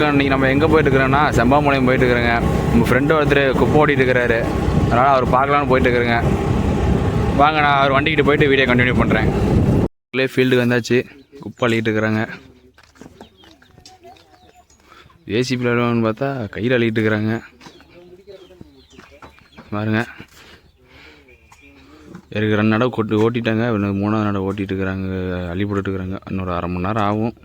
இன்றைக்கி நம்ம எங்கே போயிட்டு இருக்கிறோன்னா செம்பாம்பாளையம் போயிட்டு இருக்கிறேங்க. நம்ம ஃப்ரெண்டு ஒருத்தர் குப்பை ஓட்டிகிட்டு இருக்கிறாரு, அதனால் அவர் பார்க்கலான்னு போயிட்டு இருக்கிறேங்க. வாங்க, நான் அவர் வண்டிக்கிட்ட போயிட்டு வீடியோ கண்டினியூ பண்ணுறேன். ஃபீல்டுக்கு வந்தாச்சு, குப்பை அள்ளிகிட்டு இருக்கிறாங்க. ஏசிபி விளையாடுவான்னு பார்த்தா கையில் அள்ளிகிட்டு இருக்கிறாங்க பாருங்க. எனக்கு 2 நடவு ஓட்டிட்டாங்க, 3வது நடவு ஓட்டிகிட்டு இருக்கிறாங்க, அள்ளி போட்டுட்டு இருக்கிறாங்க. இன்னொரு அரை மணி நேரம் ஆகும்.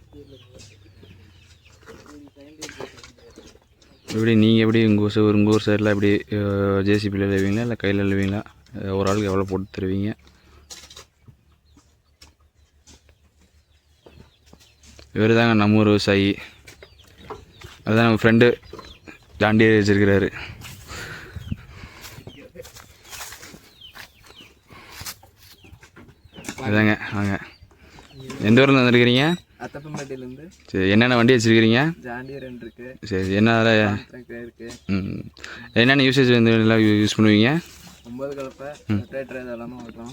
எப்படி நீங்கள் எப்படி உங்கள் ஊர் சைடில் எப்படி ஜேசிபியில் எழுவீங்களா இல்லை கையில் எழுவீங்களா? ஒரு ஆளுக்கு எவ்வளோ போட்டு தருவீங்க? இவர் தாங்க நம்ம ஊர் விவசாயி. அதுதான் நம்ம ஃப்ரெண்டு ஜாண்டியே வச்சுருக்கிறாரு. அதாங்க வாங்க. எந்த ஊரில் வந்துருக்கிறீங்க? அத்தப்பம்பேட்டையிலேருந்து. சரி, என்னென்ன வண்டி வச்சுருக்கிறீங்க? ஜாண்டியர் 2 இருக்குது. சரி, என்ன இருக்குது. என்னென்ன யூசேஜ் வந்து எல்லாம் யூஸ் பண்ணுவீங்க? 9 கலப்பை, ரொட்டேட்டர் இதெல்லாமே ஓட்டுறோம்.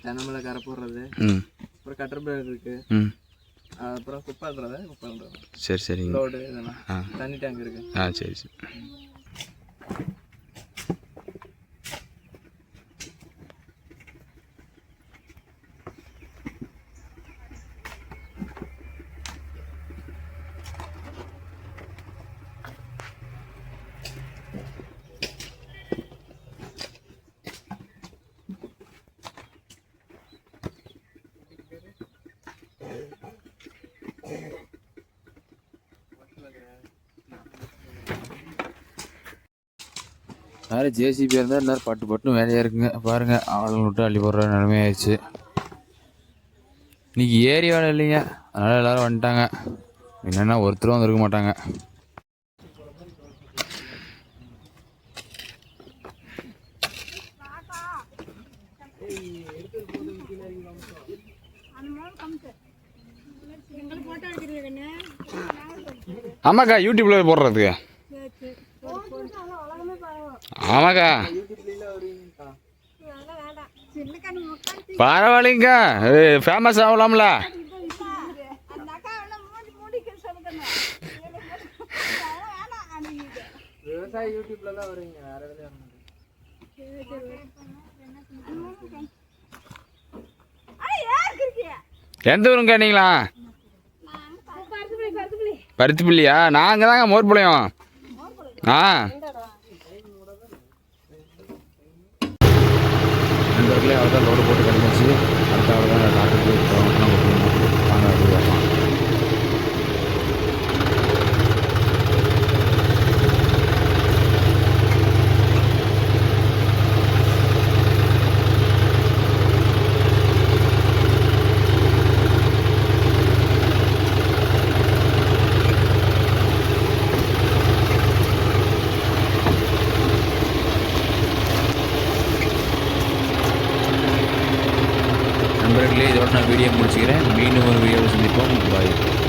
தென்னமலை கரை போடுறது, அப்புறம் கட்டர் பேர் இருக்குது, அப்புறம் குப்பை பண்ணுறது. சரி சரிங்க. ரோடு இதெல்லாம், தண்ணி டேங்க் இருக்குது. சரி சரி. வேறு ஜேசிபி இருந்தால் எல்லோரும் பட்டு வேலையாக இருக்குங்க. பாருங்கள், ஆளுங்க விட்டு அள்ளி போடுற நிலைமை ஆயிடுச்சு. இன்றைக்கி ஏரி வேலை இல்லைங்க, அதனால் எல்லோரும் வந்துட்டாங்க. என்னென்னா ஒருத்தரும் வந்துருக்க மாட்டாங்க. ஆமாக்கா, யூடியூப்பில் போடுறதுக்கு. ஆமாக்கா, பரவாயில்லைங்கக்கா, ஃபேமஸ் ஆகலாம்ல. விவசாய யூடியூப்லாம் வருவீங்க, வேற எதுவும். எந்த ஊருங்க நீங்களா? பருத்திப்பள்ளியா? நாங்கள் தாங்க மோர்பாளையம். நண்பர்களே, அவ்வளோதான் லோடு போட்டு கிடந்துச்சு. அடுத்த அவ்வளோதான் டாக்டருக்கு வாங்க அப்படி வரலாம். நண்பர்களே, இதோட நான் வீடியோ முடிச்சுக்கிறேன். மீண்டும் ஒரு வீடியோவில் சந்திப்போம். பாய்.